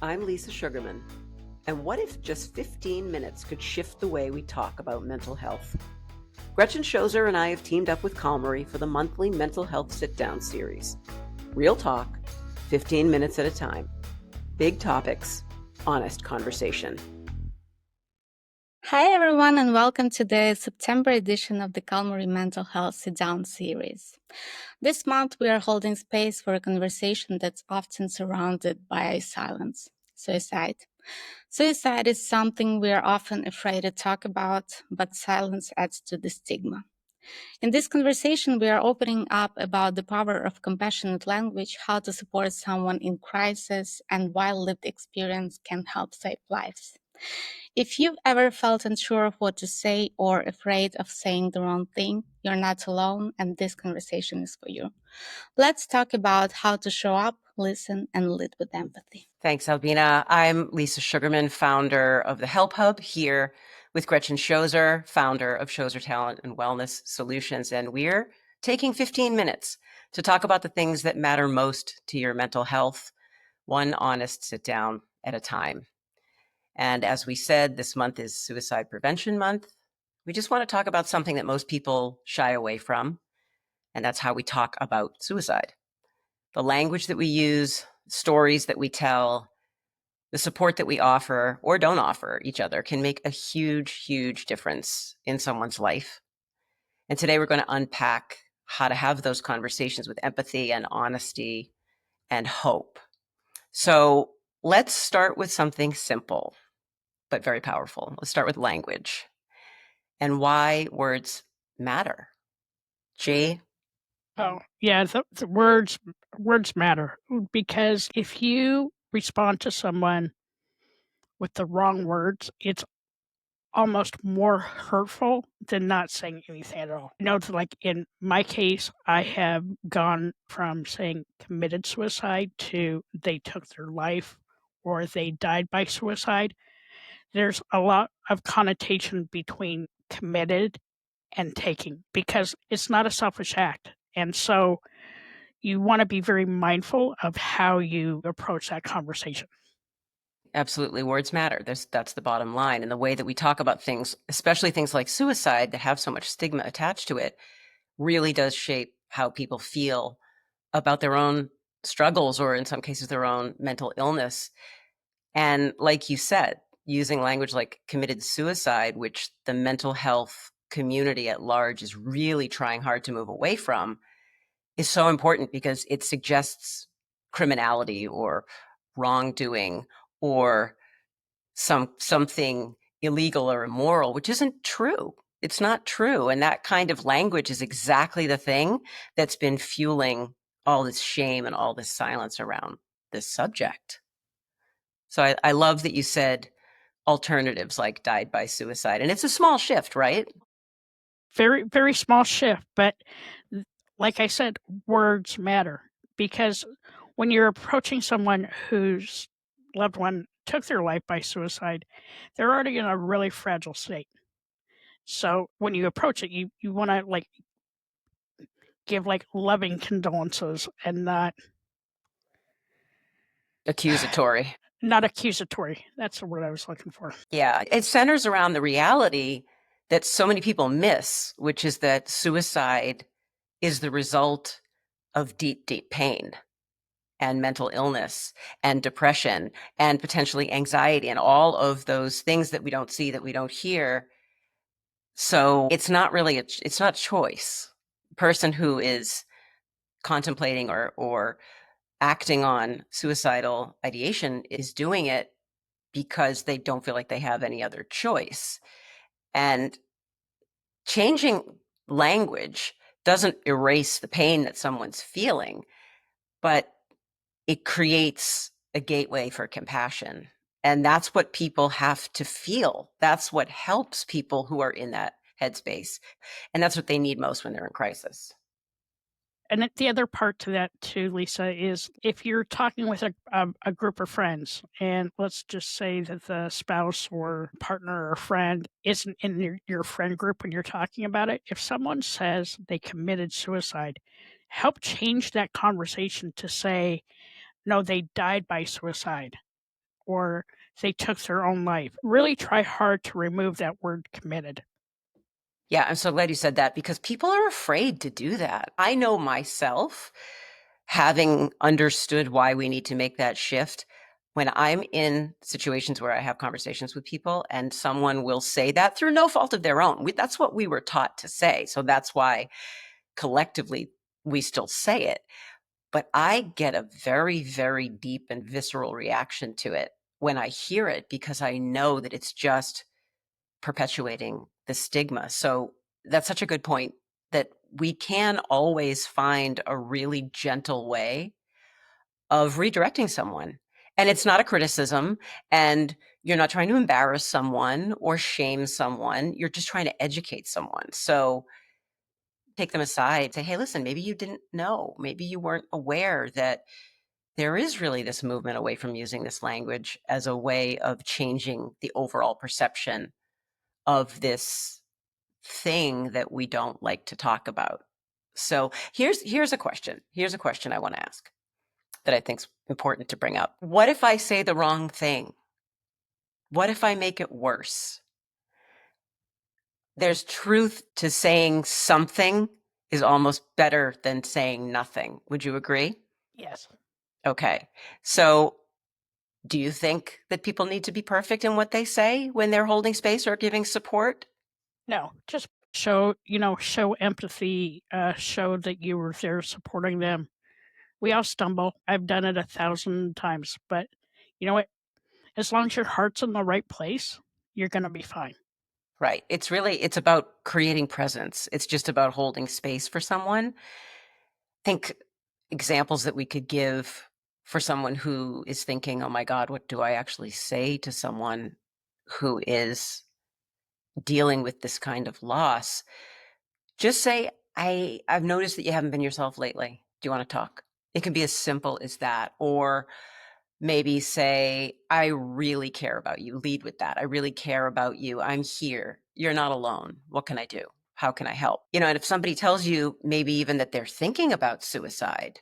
I'm Lisa Sugarman. And what if just 15 minutes could shift the way we talk about mental health? Gretchen Schoeser and I have teamed up with Calmerry for the monthly Mental Health Sit-Down series. Real talk, 15 minutes at a time. Big topics, honest conversation. Hi, everyone, and welcome to the September edition of the Calmerry Mental Health Sit-Down series. This month, we are holding space for a conversation that's often surrounded by silence: suicide. Suicide is something we are often afraid to talk about, but silence adds to the stigma. In this conversation, we are opening up about the power of compassionate language, how to support someone in crisis, and why lived experience can help save lives. If you've ever felt unsure of what to say or afraid of saying the wrong thing, you're not alone, and this conversation is for you. Let's talk about how to show up, listen, and lead with empathy. Thanks, Albina. I'm Lisa Sugarman, founder of the Help Hub, here with Gretchen Schoeser, founder of Schoeser Talent and Wellness Solutions. And we're taking 15 minutes to talk about the things that matter most to your mental health, one honest sit down at a time. And as we said, this month is Suicide Prevention Month. We just want to talk about something that most people shy away from, and that's how we talk about suicide. The language that we use, stories that we tell, the support that we offer or don't offer each other can make a huge, huge difference in someone's life. And today we're going to unpack how to have those conversations with empathy and honesty and hope. So let's start with something simple, but very powerful. Let's start with language and why words matter. Jay? Oh, yeah, the words matter, because if you respond to someone with the wrong words, it's almost more hurtful than not saying anything at all. Like in my case, I have gone from saying committed suicide to they took their life or they died by suicide. There's a lot of connotation between committed and taking, because it's not a selfish act. And so you want to be very mindful of how you approach that conversation. Absolutely. Words matter. That's the bottom line. And the way that we talk about things, especially things like suicide that have so much stigma attached to it, really does shape how people feel about their own struggles or in some cases their own mental illness. And like you said, using language like committed suicide, which the mental health community at large is really trying hard to move away from, is so important because it suggests criminality or wrongdoing or something illegal or immoral, which isn't true. It's not true. And that kind of language is exactly the thing that's been fueling all this shame and all this silence around this subject. So I love that you said alternatives like died by suicide. And it's a small shift, right? Very, very small shift. But like I said, words matter, because when you're approaching someone whose loved one took their life by suicide, they're already in a really fragile state. So when you approach it, you want to give loving condolences and not Accusatory. not accusatory. That's the word I was looking for. Yeah. It centers around the reality that so many people miss, which is that suicide is the result of deep, deep pain and mental illness and depression and potentially anxiety and all of those things that we don't see, that we don't hear. So it's not really, it's not choice. The person who is contemplating or acting on suicidal ideation is doing it because they don't feel like they have any other choice. And changing language doesn't erase the pain that someone's feeling, but it creates a gateway for compassion. And that's what people have to feel. That's what helps people who are in that headspace. And that's what they need most when they're in crisis. And the other part to that too, Lisa, is if you're talking with a group of friends, and let's just say that the spouse or partner or friend isn't in your friend group when you're talking about it, if someone says they committed suicide, help change that conversation to say, no, they died by suicide, or they took their own life. Really try hard to remove that word committed. Yeah, I'm so glad you said that because people are afraid to do that. I know myself, having understood why we need to make that shift, when I'm in situations where I have conversations with people and someone will say that through no fault of their own. That's what we were taught to say. So that's why collectively we still say it. But I get a very, very deep and visceral reaction to it when I hear it because I know that it's just perpetuating the stigma. So that's such a good point that we can always find a really gentle way of redirecting someone. And it's not a criticism, and you're not trying to embarrass someone or shame someone. You're just trying to educate someone. So take them aside, say, hey, listen, maybe you didn't know, maybe you weren't aware that there is really this movement away from using this language as a way of changing the overall perception of this thing that we don't like to talk about. So here's a question. Here's a question I want to ask that I think's important to bring up. What if I say the wrong thing? What if I make it worse? There's truth to saying something is almost better than saying nothing. Would you agree? Yes. Okay. So do you think that people need to be perfect in what they say when they're holding space or giving support? No, just show empathy, show that you were there supporting them. We all stumble. I've done it 1,000 times, but you know what? As long as your heart's in the right place, you're going to be fine. Right. It's about creating presence. It's just about holding space for someone. Think examples that we could give for someone who is thinking, oh my God, what do I actually say to someone who is dealing with this kind of loss? Just say, I've noticed that you haven't been yourself lately. Do you want to talk? It can be as simple as that. Or maybe say, I really care about you. Lead with that. I really care about you. I'm here. You're not alone. What can I do? How can I help? And if somebody tells you maybe even that they're thinking about suicide,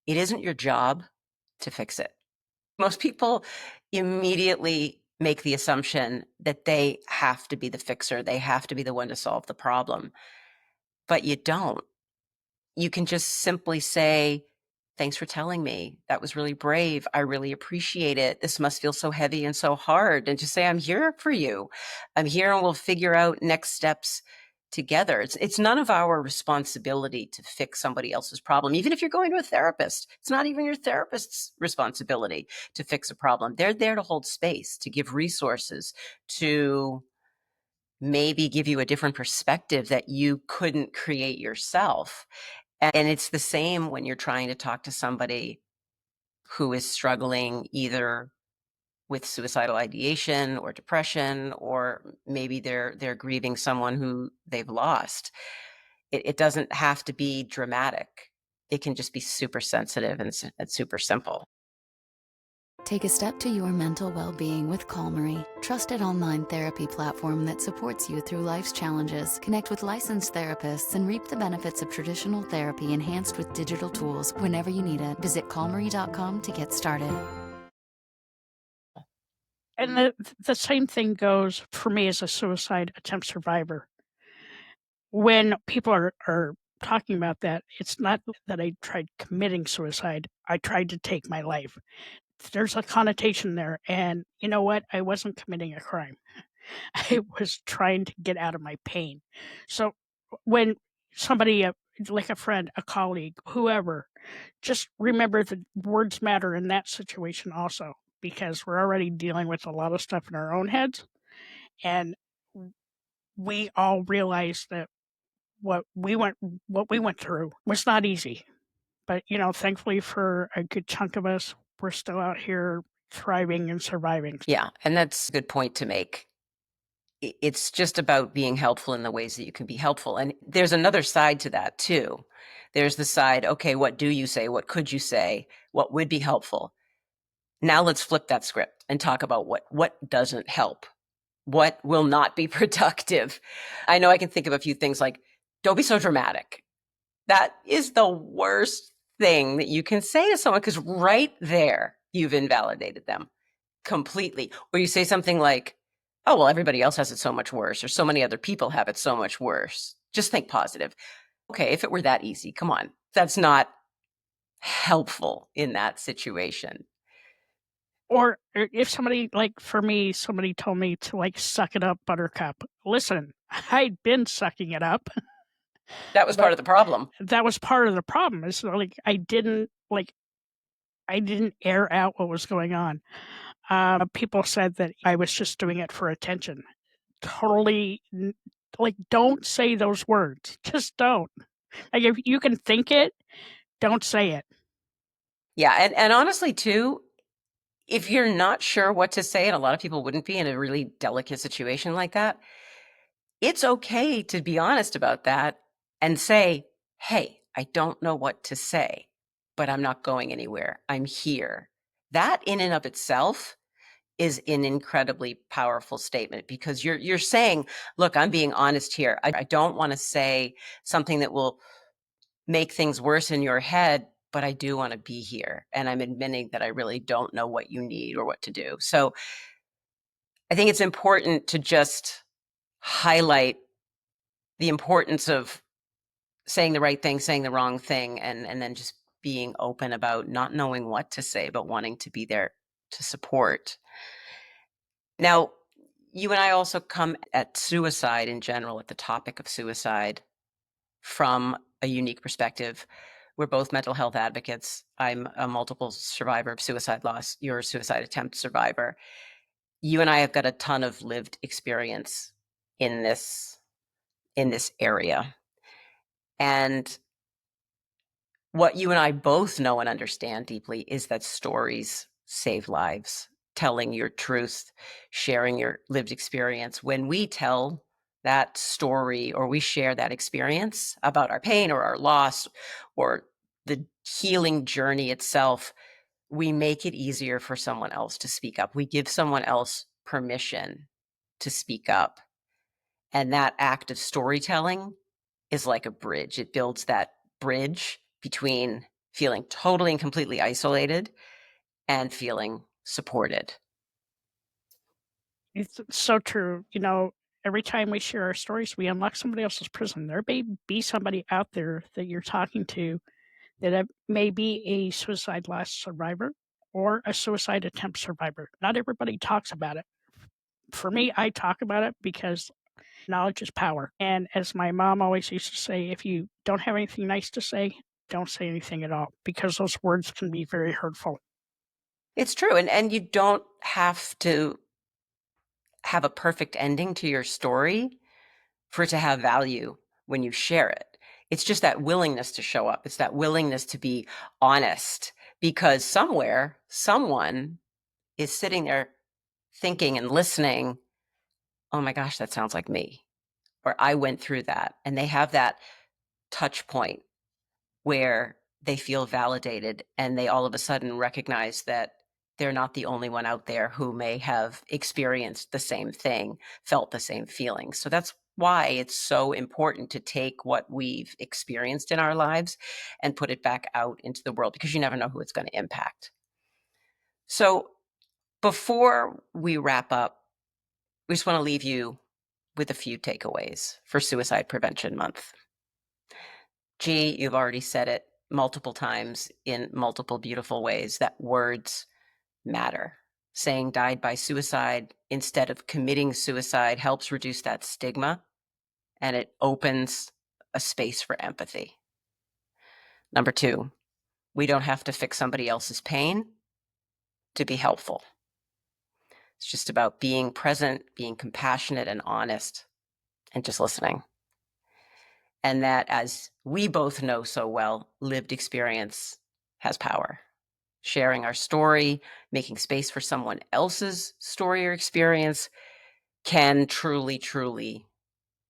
it isn't your job to fix it. Most people immediately make the assumption that they have to be the fixer. They have to be the one to solve the problem, but you don't. You can just simply say, thanks for telling me. That was really brave. I really appreciate it. This must feel so heavy and so hard. And just say, I'm here for you. I'm here and we'll figure out next steps together. It's none of our responsibility to fix somebody else's problem. Even if you're going to a therapist, it's not even your therapist's responsibility to fix a problem. They're there to hold space, to give resources, to maybe give you a different perspective that you couldn't create yourself. And it's the same when you're trying to talk to somebody who is struggling either with suicidal ideation or depression, or maybe they're grieving someone who they've lost. It doesn't have to be dramatic. It can just be super sensitive and super simple. Take a step to your mental well-being with Calmerry, trusted online therapy platform that supports you through life's challenges. Connect with licensed therapists and reap the benefits of traditional therapy enhanced with digital tools whenever you need it. Visit calmerry.com to get started. And the same thing goes for me as a suicide attempt survivor. When people are talking about that, it's not that I tried committing suicide. I tried to take my life. There's a connotation there. And you know what? I wasn't committing a crime. I was trying to get out of my pain. So when somebody, like a friend, a colleague, whoever, just remember that words matter in that situation also, because we're already dealing with a lot of stuff in our own heads. And we all realize that what we went through was not easy. But, thankfully for a good chunk of us, we're still out here thriving and surviving. Yeah, and that's a good point to make. It's just about being helpful in the ways that you can be helpful. And there's another side to that too. There's the side, okay, what do you say? What could you say? What would be helpful? Now let's flip that script and talk about what doesn't help. What will not be productive? I know I can think of a few things like, don't be so dramatic. That is the worst thing that you can say to someone because right there, you've invalidated them. completely. Or you say something like, oh, well, everybody else has it so much worse, or so many other people have it so much worse. Just think positive. Okay, if it were that easy, come on. That's not helpful in that situation. Or if somebody, like for me, somebody told me to like suck it up, buttercup. Listen, I'd been sucking it up. That was part of the problem. That was part of the problem. Is like I didn't air out what was going on. People said that I was just doing it for attention. Totally, like, don't say those words. Just don't. Like, if you can think it, don't say it. Yeah, and honestly, too, if you're not sure what to say, and a lot of people wouldn't be in a really delicate situation like that, it's okay to be honest about that and say, hey, I don't know what to say, but I'm not going anywhere. I'm here. That in and of itself is an incredibly powerful statement, because you're saying, look, I'm being honest here. I don't want to say something that will make things worse in your head, but I do want to be here. And I'm admitting that I really don't know what you need or what to do. So I think it's important to just highlight the importance of saying the right thing, saying the wrong thing, and then just being open about not knowing what to say, but wanting to be there to support. Now, you and I also come at suicide in general, at the topic of suicide, from a unique perspective. We're both mental health advocates. I'm a multiple survivor of suicide loss. You're a suicide attempt survivor. You and I have got a ton of lived experience in this area. And what you and I both know and understand deeply is that stories save lives. Telling your truth, sharing your lived experience. When we tell that story or we share that experience about our pain or our loss or the healing journey itself, we make it easier for someone else to speak up. We give someone else permission to speak up. And that act of storytelling is like a bridge. It builds that bridge between feeling totally and completely isolated and feeling supported. It's so true. You know, every time we share our stories, we unlock somebody else's prison. There may be somebody out there that you're talking to that may be a suicide loss survivor or a suicide attempt survivor. Not everybody talks about it. For me, I talk about it because knowledge is power. And as my mom always used to say, if you don't have anything nice to say, don't say anything at all, because those words can be very hurtful. It's true. And you don't have to have a perfect ending to your story for it to have value when you share it. It's just that willingness to show up. It's that willingness to be honest, because somewhere, someone is sitting there thinking and listening, oh my gosh, that sounds like me, or I went through that. And they have that touch point where they feel validated and they all of a sudden recognize that they're not the only one out there who may have experienced the same thing, felt the same feelings. So that's why it's so important to take what we've experienced in our lives and put it back out into the world, because you never know who it's going to impact. So before we wrap up, we just want to leave you with a few takeaways for Suicide Prevention Month. Gee, you've already said it multiple times in multiple beautiful ways, that words matter. Saying died by suicide instead of committing suicide helps reduce that stigma, and it opens a space for empathy. Number 2, we don't have to fix somebody else's pain to be helpful. It's just about being present, being compassionate and honest, and just listening. And that, as we both know so well, lived experience has power. Sharing our story, making space for someone else's story or experience can truly, truly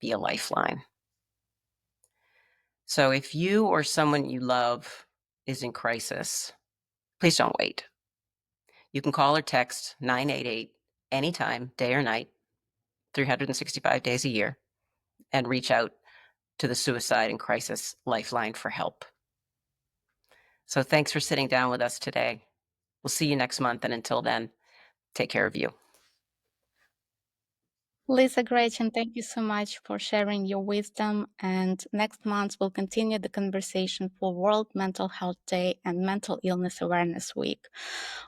be a lifeline. So if you or someone you love is in crisis, please don't wait. You can call or text 988 anytime, day or night, 365 days a year, and reach out to the Suicide and Crisis Lifeline for help. So thanks for sitting down with us today. We'll see you next month, and until then, take care of you. Lisa, Gretchen, thank you so much for sharing your wisdom. And next month, we'll continue the conversation for World Mental Health Day and Mental Illness Awareness Week.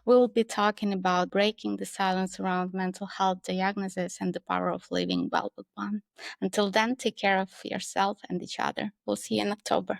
We will be talking about breaking the silence around mental health diagnosis and the power of living well with one. Until then, take care of yourself and each other. We'll see you in October.